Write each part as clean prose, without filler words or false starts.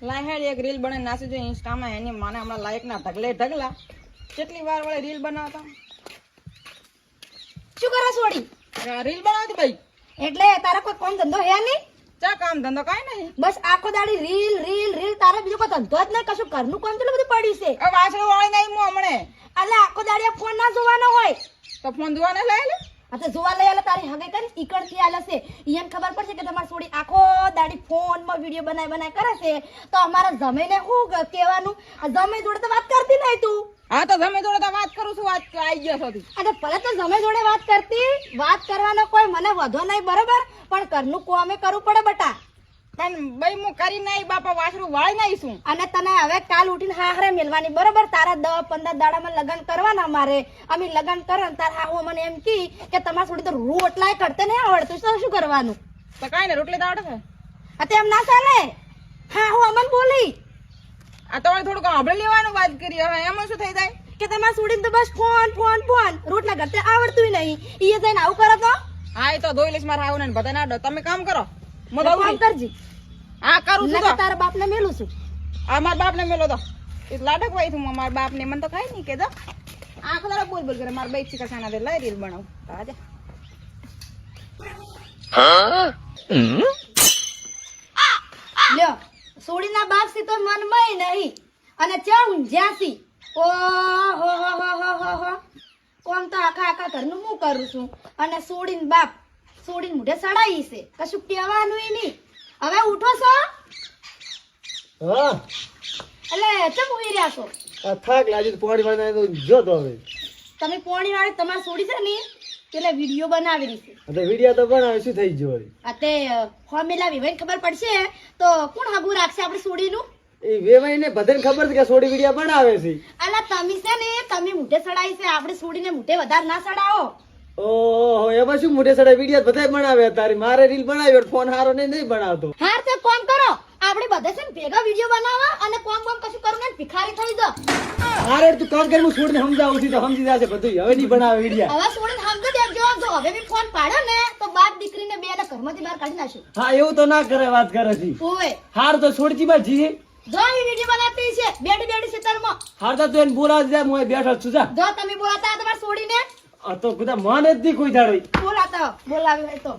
લાહેડ એક રીલ બનાવી નાસી જો ઇન્સ્ટામાં એની માને હમણાં લાઈક ના ઢગલા કેટલી વાર વળે રીલ બનાવતા શું કરો સોડી રીલ બનાવતી ભાઈ એટલે તારા કોઈ કામ ધંધો હે નહીં ચા કામ ધંધો કાઈ નહીં બસ આખો દાડી રીલ રીલ રીલ તારે બીજો કોઈ ધંધો જ નહીં કશું ઘરનું કામ કેટલું બધું પડ્યું છે હવે વાસણ વાળી નહીં હું હમણે એટલે આખો દાડી ફોન ના જોવાનો હોય તો ફોન જોવાને લઈ લે આ જોવા લઈ આલે તારી હગે કરી ઈકડ થી આલે છે ઈયન ખબર પડશે કે તમારી સોડી આખો દાડી ફોન માં વિડિયો બનાય કરે છે તો અમારા જમીને હું કહેવાનું જમી જોડે તો વાત કરતી નહીં તું હા તો જમે જોડે તો વાત કરું છું વાત આવી ગયો છો તું અરે ભલે તો જમે જોડે વાત કરતી વાત કરવાનો કોઈ મને વધો નહીં બરોબર પણ ઘરનું કોમે કરવું પડે બટા પણ ભાઈ હું કરી નહીં બાપા વાસરું વાળી નહીં છું અને તને હવે કાલ ઉઠીને હાહરે મેલવાની બરોબર તારા 10-15 દાડામાં લગન કરવાના અમારે અમે લગન કરે ને તારા હાહુ મને એમ કી કે તમારે થોડી તો રોટલાય કરતે નહીં આવડતું તો શું કરવાનું તો કાઈ ને રોટલી તો આવડે છે અતે એમ ના ચાલે હા હું અમન બોલી આ તમારે થોડુંક આપણે લેવાનું વાત કરી હવે એમાં શું થઈ જાય કે તમારે છોડીને તો બસ ફોન ફોન ફોન રોટલા કરતે આવડતું નહીં ઈ જઈને આવું કરો તો હા એ તો ધોઈ લઈશ મારે આવું ને બધા ના તમે કામ કરો હું કામ દઉં કરજી હા કરું છું નકર તારા બાપને મેલું છું આ મારા બાપ ને મેલો તો એ લાડક ભાઈ છું મારા બાપ ને મને તો કઈ નહીં કેતો આખો દાડો બોલ બોલ કરે મારા બાઈક ચીકા ખાના દે લઈ રીલ બનાવું તાજા લ્યો સોડીના બાપ સી તો મનમય નહીં અને ચા ઊંઝ્યાસી ઓ હો કોમ તો આખા ઘરનું હું કરું છું અને સોડીન બાપ સોડીન મુઢે સડાઈ છે કશું કહેવાનું નહીં હવે ઉઠો છો હા એટલે ચમ ઉઈ રહ્યા છો આ થાક લાગી પાણી વાળા તો જો તો હવે તમે પોણી વાળી તમારી સોડી છે ને એટલે વિડીયો બનાવી રહી છે આ તો વિડિયો તો બનાવે શું થઈ ગયો વળી આ તે ફોર્મ્યુલા વિભાગ ખબર પડશે તો કોણ હગું રાખશે આપણી સોડીનું એ વેવાઈ ને બધાને ખબર છે કે સોડી વિડિયો બનાવે છે અલા તમે છે ને તમે મુઢે સડાઈ છે આપણે સોડીને મુઢે વધારે ના સડાવો ઓહો એમાં શું મોટે સડા વિડિયો બધાય બનાવે તારી મારે રીલ બનાવી ફોન હારો ને નહીં બનાવતો હાર તે કોમ કરો આપણે બધા છે ને ભેગા વિડિયો બનાવવા અને કોમ કશું કરું ને ભિખારી થઈ જાઓ હારે તું કામ કરી હું છોડીને સમજાવું છું તો સમજી જશે બધું હવે નહીં બનાવે વિડિયો હવે સોડીને સમજો દેજો જો હવે બી ફોન પાડ્યો ને તો બાપ દીકરીને બે ને ઘરમાંથી બહાર કાઢી નાખ્યો હા એવું તો ના કરે વાત કરે છે ઓય હાર તો છોડજી બા જી જો ઈ વિડિયો બનાવતી છે બેડી સેતરમાં હાર તો તું એને બોલાવ દે હું અહીં બેઠો છું જા જો તમે બોલાતા તમાર સોડીને આ તો બધા માને જ નહીં કોઈ દાડો બોલાતા બોલાવી હોય તો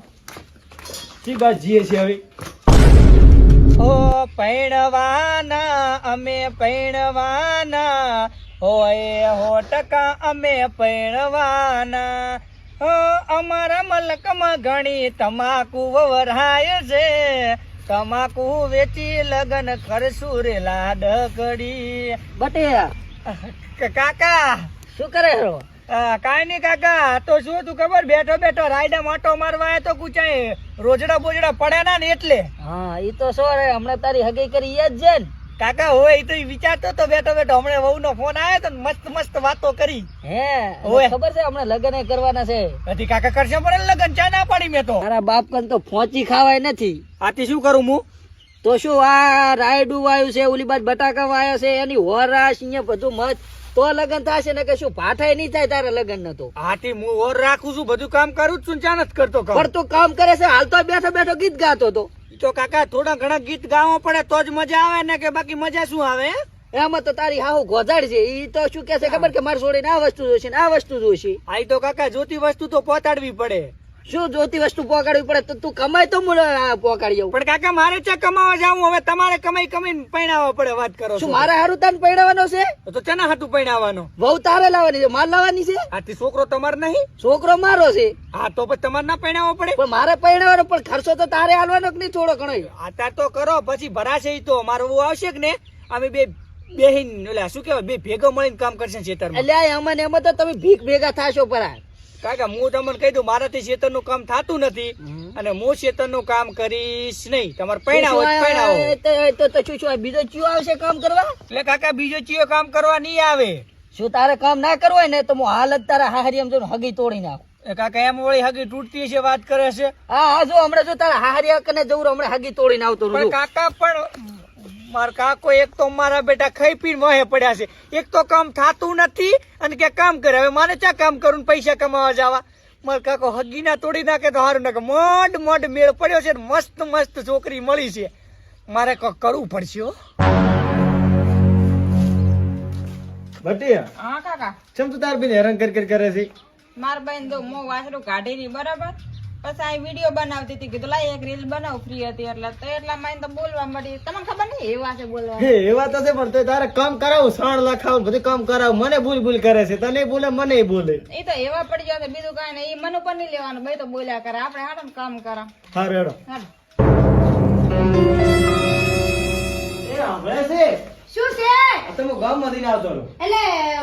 જી બા જીએ છે હવે ઓ પૈણવાના અમે પૈણવાના હોય 100% અમે પૈણવાના અમારા મલકમાં ઘણી તમાકુ વવરાય છે તમાકુ વેચી લગન કરશું રે લાડકડી બટે કાકા શું કરે છો કાઈ નઈ કાકા તો શું તું ખબર બેઠો બેઠો રાયડા માટો મારવા આવ્યો તો કુચાય રોજડા બોજડા પડ્યા ને એટલે હા ઈ તો શું રે હમણાં તારી હગી કરી ઈ જ છે ને કાકા હોય ઈ તો ઈ વિચારતો તો બેઠો બેઠો હમણાં વહુ નો ફોન આવ્યો તો મસ્ત મસ્ત વાતો કરી હે ઓય. ખબર છે હમણાં લગન એ કરવાના છે નથી કાકા કરશે પડે ને લગન ચા ના પાડી મેં તો તારા બાપ કન તો ફોંચી ખાવાય નથી આથી શું કરું હું તો શું આ રાયડું વાયું છે ઓલી બાદ બટાકા વાયા છે એની હોરાશ અહીંયા બધું મત તો લગન થશે ને કે શું ભાઠાય નહીં થાય તારા લગન ન તો આથી હું ઓર રાખું છું બધું કામ કરું જ છું ચા નથી કરતો કામ. પણ તું કામ કરે છે હાલ તો બેઠો બેઠો ગીત ગાતો તો ઈ તો કાકા થોડા ઘણા ગીત ગાવા પડે તો જ મજા આવે ને કે બાકી મજા શું આવે હે? એમાં તો તારી હાહુ ગોજાડ છે ઈ તો શું કે છે ખબર કે મારે છોડીને આ વસ્તુ જોશે ને આ વસ્તુ જોશે આ ઈ તો કાકા જોતી વસ્તુ તો પહોંચાડવી પડે શું જોતી વસ્તુ પોકાડવી પડે તો તું કમાય તો મને પોકાડી આવું પણ કાકા મારે ચા કમાવા જાવું હવે તમારે કમાઈ કમાઈને પૈણાવવા પડે વાત કરો શું છો મારે હારું તાન પૈણાવાનો છે તો ચના હાટું પૈણાવવાનો વહુ તારે લાવવાની છે માર લાવવાની છે આથી છોકરો તમારે નહીં છોકરો મારો છે હા તો પછી તમારે ના પૈણાવવો પડે પણ મારે પૈણાવાનો પણ ખર્ચો તો તારે હાલવાનો કે નહીં થોડો ઘણો અત્યારે તો કરો પછી ભરાશે ઈ તો મારું વહુ આવશે કે ને અમે બે બેહીન ઓલા શું કહેવાય બે ભેગો મળીને કામ કરશે ખેતરમાં એટલે આ એમાં ને એમાં તો તમે ભીખ ભેગા થાશો પરા કાકા હું તમને કહી દઉં મારાથી ખેતરનું કામ થાતું નથી અને હું ખેતરનું કામ કરીશ નહીં તમારે પૈણાવો જ પૈણાવો તો શું શું બીજો ચિયો આવશે કામ કરવા એટલે કાકા બીજો ચિયો કામ કરવા નહીં આવે શું તારે કામ ના કરવું હોય ને તો હું હાલ જ તારા હાહરી એમ જો હગી તોડી નાખું એ કાકા એમ વળી હગી તૂટતી છે વાત કરે છે હા હા જો હમણાં જો તારા હાહરી કને જવું હમણાં હગી તોડીને આવતો પણ રહું કાકા પણ મારા કાકો એક તો મારા બેટા ખાઈ પીને મોહે પડ્યા છે એક તો કામ થાતું નથી અને કે કામ કરે હવે મારે ચા કામ કરું ને પૈસા કમાવા જવા મારા કાકો હગી ના તોડી નાખે તો સારું નાખે મોડ મોડ મેળ પડ્યો છે ને મસ્ત મસ્ત છોકરી મળી છે મારે કોક કરવું પડશે હો. ભટિયા હા કાકા ચમ તું તાર બેન હેરાન કરી કરે છે? માર બેન તો મો વાસરું કાઢી રહી બરાબર, પછી આ વિડીયો બનાવતી હતી, કીધું લાય એક રીલ બનાવ, ફ્રી હતી એટલે તો એટલા માં તો બોલવા મળી. તમને ખબર નહીં એવા છે બોલવા. હે એ વાત હશે, પણ તોય તારે કામ કરાવું, સણ લખાવું, બધું કામ કરાવું. મને ભૂલ કરે છે, તને બોલે મને બોલે. એ તો એવા પડી જાય બીજું કાંઈ નહીં, એ મને પણ નહીં લેવાનું, ભાઈ તો બોલ્યા કરે, આપણે હાડો કામ કરા. હારું હેડો. હાલો. એ હમણાં છે શું છે? આ તો હું ગામમાંથી ને આવતો રહું. એટલે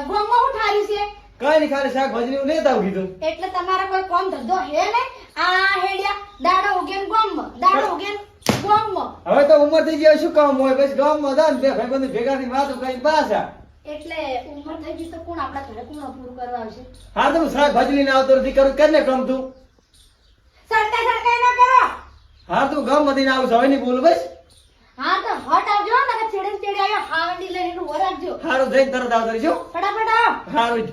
ગોમમાં હું ઠાર્યું છે? કઈ નહીં, ખાલી શાકભાજી ને લેતા આવું કીધું. એટલે તમારા કોઈ કોમ ધંધો હે ને? આ હેડિયા દાડો ઉગેન ગોમમાં, દાડો ઉગેન ગોમમાં. હવે તો ઉંમર થઈ ગઈ, શું કામ હોય? બસ ગામમાં જા ને બે ભાઈબંધ ભેગા થઈને વાતો કરીને પાછા. એટલે ઉંમર થઈ ગઈ તો કોણ આપણા ઘરે કોણ પૂરું કરવા આવશે? હા તો હું શાકભાજી લઈને આવતો નથી, કરું કરીને કામ તું. સરકાઈ ના કરો. હા તું ગામમાંથી ને આવું છું, હવે નહીં બોલું બસ. હા તો હટ આવજો ને, કે છેડે ને છેડે આવ્યો હાવડી લઈને એનું વરાગજો. હારું જઈને તરત આવતો રહીશું. ફટાફટ આવો. હારું જ.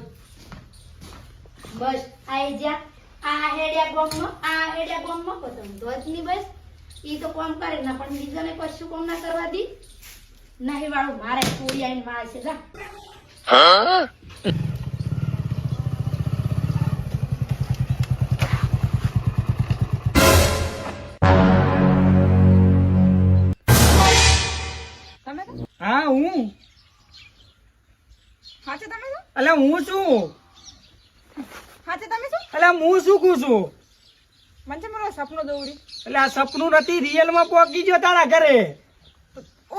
બસ આઈ જા. આ હેડિયા ગોમમાં પતંગ તો જ નહીં. બસ ઈ તો કોમ કરે ના, પણ બીજાને કશું કોમ ના કરવા દી નહીં. વાળું મારે પૂરી આઈને વાળ છે. જા તમે તો હા હું હાચે તમે છો? એટલે હું છું હાચે તમે છો? એટલે હું શું કહું છું? મને છે મારો સપનો દોડી. એટલે આ સપનું નથી, રિયલ માં પહોંચી ગયો તારા ઘરે.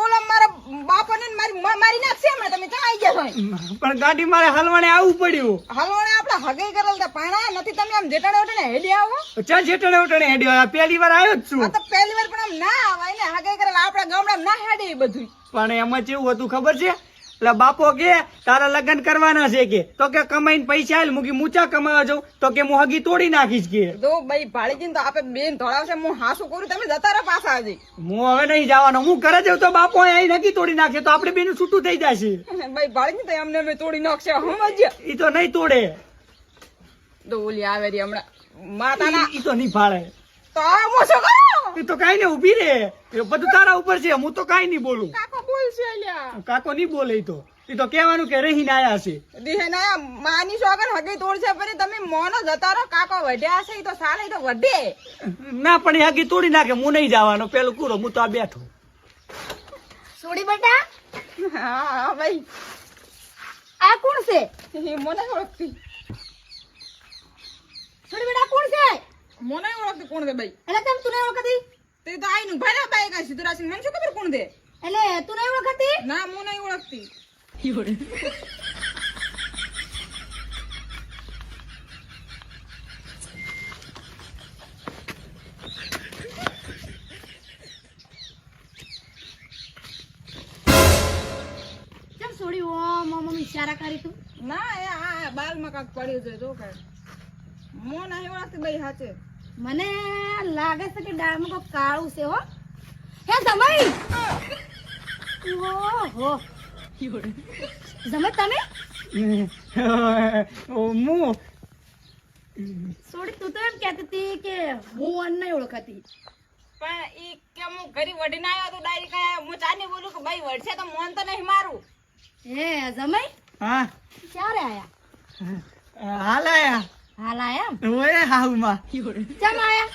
ઓલા મારા બાપાને ને મારી નાખશે હમણાં, તમે ક્યાં આવી ગયા છો? પણ ગાડી મારે હલવાને આવવું પડ્યું. હલવાને આપણે હગે કરેલ હતા, પાણા નથી. તમે આમ જેટાડે ઓટાડે હેડી આવો. ચાલ જેટણે ઉટણે હેડ્યો, આ પહેલી વાર આવ્યો જ આ છું. તો પહેલી વાર પણ આમ ના આવાય ને, હગે કરેલ આપણા ગામડામાં ના હેડે એ બધું. પણ એમાં કેવું હતું ખબર છે? એટલે બાપો કે તારા લગ્ન કરવાના છે કે, તો કે કમાઈને પૈસા આલ, મૂકી મૂચા કમાવા જાઉં, તો કે હું હગી તોડી નાખીશ કે. તો ભાઈ ભાળીજીને તો આપે બેન ધોળાવશે, હું હાસું કરું, તમે જતા રહો પાછા આજે. હું હવે નહીં જવાનો, હું ઘરે જાઉં તો બાપો અહીં નક્કી તોડી નાખે, તો આપણે બેનું છૂટું થઈ જશે. ભાઈ ભાળીજી તો એમને અમે તોડી નાખશે, સમજ્યા? ઈ તો નહીં તોડે, તો ઓલી આવે રી હમણાં માતાના. ઈ તો નહીં ફાળે. તો આ હું શું કરું? ઈ તો કાઈ ને ઊભી રે, એ બધું તારા ઉપર છે, હું તો કાઈ નહીં બોલું. કાકો બોલશે અલ્યા. કાકો નહીં બોલે. ઈ તો કહેવાનું કે રહીને આયા છે. દીહે ના માની સોગન હગે તોડશે, પણ તમે મોનો જતા રહો. કાકો વઢ્યા છે ઈ તો સાલે ઈ તો વઢે. ના પણ એ હગી તોડી નાખે, હું નહીં જવાનો. પેલું કુરો, હું તો આ બેઠો. સોડી બેટા, હા ભાઈ આ કોણ છે? એ મને ઓળખતી. સોડી બેટા કોણ છે? મને ઓળખતી કોણ છે ભાઈ? એટલે તેમ તું નહીં ઓળખતી? તે તો આઈનું ભાઈ બાઈ કા સીધું રાશિ, મને શું ખબર કોણ દે? એટલે તું નહીં ઓળખતી? ના હું નહીં ઓળખતી. કેમ સોડી મમ્મી ઈશારા કરી તું? ના એ આ બાલમાં કાંક પડ્યું છે જો કાંઈ. હું નહીં ઓળખતી ભાઈ હાચે. મને લાગે છે કે ડાળમાં કોક કાળું છે. હો હે સમય, ઓહો સમય તમે હું સોડી તું તો એમ કહેતી હતી કે હું અન નહીં ઓળખતી. પણ ઈ કે હું ઘરે વઢીને આવ્યો તો ડાયરી કાંઈ હું ચાની બોલું કે ભાઈ વઢશે તો મોન તો નહીં મારું. હે સમય, હા ક્યારે આયા? હાલ આયા. હાલ આયા એમ? ઓય હાઉમાં ચમ આયા?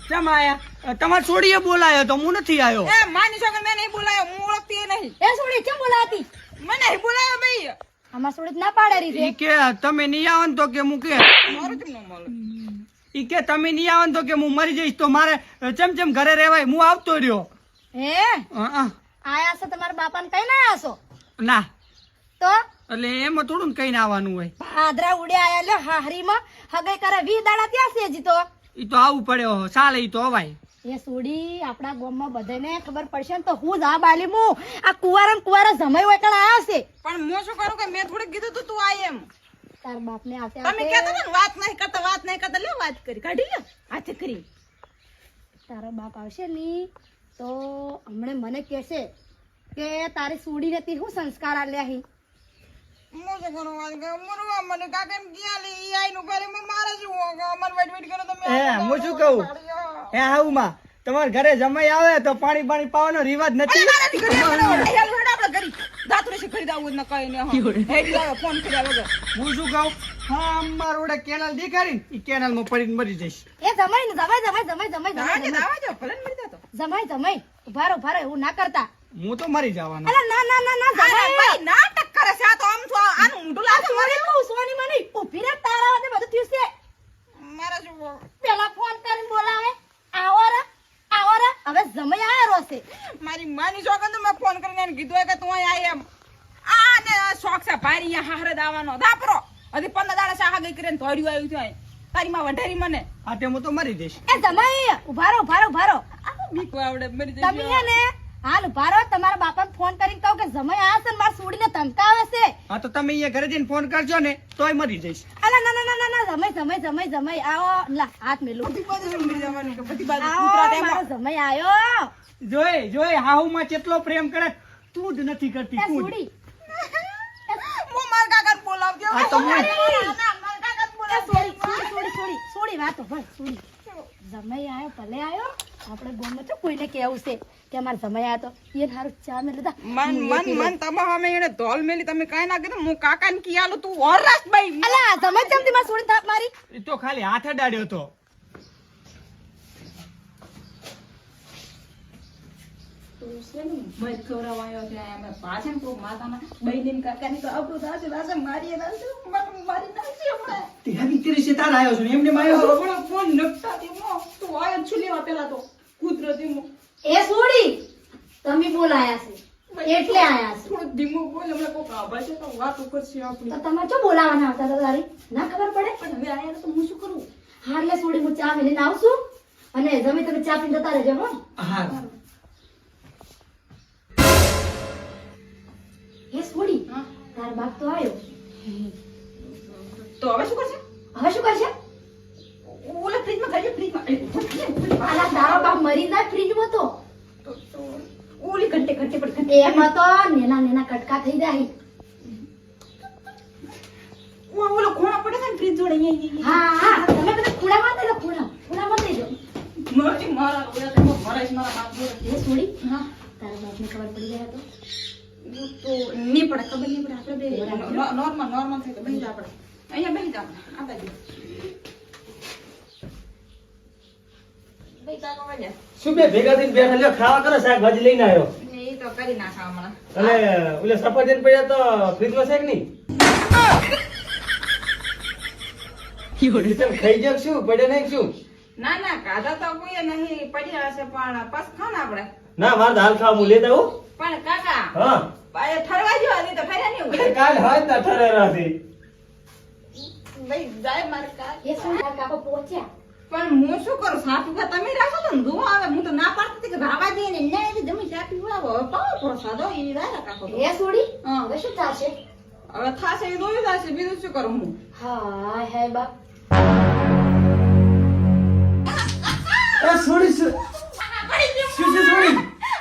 ચમ આયા? તમારે છોડીએ બોલાયો તો હું નથી આવ્યો. એ માની સોગન મેં નહીં બોલાયો, હું ઓળખતી ય નહીં. એ સોડી ચમ બોલાતી? મને નહીં બોલાયો ભાઈ. આમાં સોડી ના પાડે ઈ રહી છે. કે તમે નહીં આવો ને તો કે હું કે મારું કેમ ન મળે? ઈ કે તમે નહીં આવો ને તો કે હું મરી જઈશ, તો મારે ચમ ઘરે રહેવાય. હું આવતો રહ્યો. હે હા, આયા છો તમારા બાપાને કઈ ના આયા છો? ના તો એટલે એમાં થોડું કઈ ના આવવાનું હોય. ભાદરા ઉડ્યા આયા લ્યો હાહરીમાં હગાઈ કરે 20 દાડા ત્યાં છે હજી તો. ઈ તો આવું પડે, ચાલે ઈ તો અવાય. એ સોડી આપણા ગામમાં બધાને ખબર પડશે ને તો હું જા બાલી હું આ કુવારા જમાઈ હોય કણ આયા છે. પણ હું શું કરું કે મેં થોડીક કીધું તું તું આય એમ. તાર બાપને આતે તમે કહેતા હતા ને વાત નહીં કરતા લે વાત કરી કાઢી લે હાથે કરી. તારો બાપ આવશે ની તો હમણે મને કહેશે કે તારી સોડીને તે શું સંસ્કાર આલ્યા હી. હું શું કરું વાત કે મરવા મને કાકા એમ ગયા લે ઈ આઈનું ઘરે મને મારે શું મને વેટ કરો તમે. હું શું કહું? એ હાઉમાં તમારા ઘરે જમાઈ આવે તો પાણી પાણી પાવાનો રિવાજ નથી. મારાથી ઘરે બનાવો. હેલો, હેલો, આપણે ઘરે. દાંત રેસી કરી દાવું જ ન કઈ ને હેડી આવે ફોન કર્યા વગર. હું શું કહું? હા, અમારો ઓડે કેનાલ દેખાડી ને, ઈ કેનાલમાં પડીને મરી જઈશ. એ જમાઈ ને જમાઈ દાવા દે, દાવા દે, ભલે ને મરી જાતો. જમાઈ ઉભા રહો એવું ના કરતા. હું તો મરી જવાનો. અલા ના અરે જમાઈ ભાઈ, નાટક કરે છે આ તો. આમ તો આનું ઊંધું લાગે મને કહું સોની મને ઊભી રહે તારા વાતે બધું થયું છે. મારા જો પેલા ફોન કરીને બોલાવે આવો રે હવે જમાઈ આયો છે. મારી માની સોગંદ તો મેં ફોન કરીને એને કીધું કે તું અહીં આય એમ. આ ને શોખ છે ભાઈ અહીંયા હારે દાવાનો દાપરો. હજી 15 દાડા શાહ ગઈ કરીને ધોડ્યું આવ્યું છે અહીં. તારી માં વઢારી મને. આ તે હું તો મરી જઈશ. એ જમાઈ ઉભા રહો આ બીક આવડે મરી તમે જઈ. હે ને હાલ ઉભા રહો તમારા બાપાને ફોન કરીને કહો કે જમાઈ આયા છે ને માર છોડીને ધમકાવે છે. હા તો તમે અહીંયા ઘરે જઈને ફોન કરજો ને તોય મરી જઈશ. અલા ના જમાઈ આવો લા હાથ મેલું બધી બાજુ મરી જવાનું કે બધી બાજુ આવો કૂતરા તેમાં. મારો જમાઈ આયો જોઈ હાહુમાં કેટલો પ્રેમ કરે, તું જ નથી કરતી. એ તું જ. છોડી હું મારા કાકાને બોલાવજો. આ તો હું- ના, મારા કાકાને બોલાવજો. છોડી વાતો ભાઈ છોડી જમાઈ આયો ભલે આયો આપણે ગોમમાં તો કોઈને કેવું છે કે અમાર જમાઈ આયો તો એ હારું ચા મે લીધા મન તમારા સામે એને ધોલ મેલી તમે કાંઈ ના કીધું. હું કાકાને કી આલું તું ઓરસ ભાઈ. અલા જમાઈ ચમથી માર છોડી થાપ મારી ઈ તો ખાલી હાથ અડાડ્યો તો. ભાઈ ખવડાવાયો છે અમે પાછળ કોક માતાના બહેનીને કાકાની તો આપણું દાસે મારી નાખી હમણાં. ત્યાંથી તેરી છે તાર આવ્યો છું ને એમને માર્યો છો. હમણાં ફોન નકટાથી મો તું આયો જ છું લેવા પેલા તો કુદરતી મો એ છોડી તમે બોલાયા છે એટલે આયા છે થોડું ધીમું બોલ. હમણાં કોક આભા છે તો વાતો કરશે આપણી. તો તમારે શું બોલાવાના આવતા હતા તારી ના ખબર પડે પણ હવે આયા તો હું શું કરું? હા એટલે છોડી હું ચા મેલીને આવશું અને જમી તમે ચા પીને જતા રહેજો હો હા એ છોડી હા. તાર બાપ તો આવ્યો તો હવે શું કરશે? હવે શું કરશે ઓલા ફ્રીજમાં ખાઈ ફ્રીજમાં. આલા તારો બાપ મરી જાય ફ્રીજમાં તો તો ઓલી ઘંટે પણ ઘંટે. એમાં તો નેના કટકા થઈ જાય ઓલો ખૂણા પડે છે ને ફ્રીજ જોડે અહીંયા. હા તમે બધા ખૂણામાં દેજો ખૂણામાં દેજો મરજી મારા ઓલા તો મરાઈશ મારા હાથ જોડે. એ છોડી હા. તારા બાપને ખબર પડી જાય તો તો નહીં પડે, ખબર નહીં પડે. આપણે બે નોર્મલ થાય તો બેસી જા આપણે. અહીંયા બેસી જા આપણે. આ બાજુ. બેસી જા વાળ્યા. શું બે ભેગા થઈને બેઠા લ્યો ખાવા કરો શાકભાજી લઈને આવ્યો. એ તો કરી નાખા હમણાં. અને ઓલે સફરજન પડ્યા તો ફ્રીજમાં છે કે નહીં? ખાઈ જાવ શું પડ્યા નહીં શું? ના કાઢા તો કોઈ નહીં પડ્યા હશે પણ પાસ ખાવ ને આપણે. ના મારે તો હાલ ખાવા હું લેતા આવું. પણ કાકા હા પાયે ઠરવા જેવા નહીં તો ફર્યા નહીં હોય. કાલ હોય ને ઠરેરાથી. ભાઈ જાય મારે કા. એ છોડી તારા કાકો પહોંચ્યા પણ હું શું કરું? સાપી વા તમે રાખો તો ને ધુઓ આવે. હું તો ના પાડતી હતી કે રાવા દે ને ના એટલે જમી સાપી વાવો. હવે પાવો પ્રસાદ હોય એ રાયા કાકો તો. એ છોડી હા. હવે શું થશે હવે થાશે એ દોયું થશે. બીજું શું કરું હું? હા હે બાપ એ છોડી શું શું શું છોડી?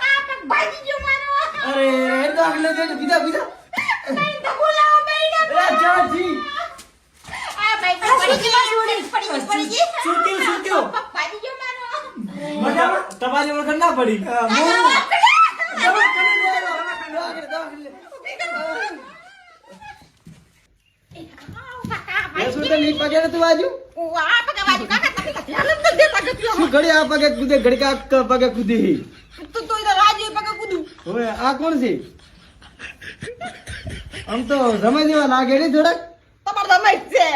આ પગ ભાજી ગયો મારો. અરે એ તો આગળ જઈને બીજા નહીં તો બોલાવો બેયને. એ ચાચી આ ભાઈ પડી ગઈ. પડી ગઈ. શું થયું? ભાજી ગયો મારો. મજામાં? તમારી ઓળખ ના પડી. એ શું તને ઈ પગે નતું વાગ્યું? આ પગે બાજુ કાકા તમે તો ધ્યાન જ નથી દેતા ગતિઓ. શું ઘડી આ પગે કૂદે ઘડી આ પગે કૂદી? તું તો ઇધર રાજી પગે કૂદું. હવે આ કોણ છે? આમ તો સમય જેવા લાગે ને થોડાક. તમાર તો મત છે.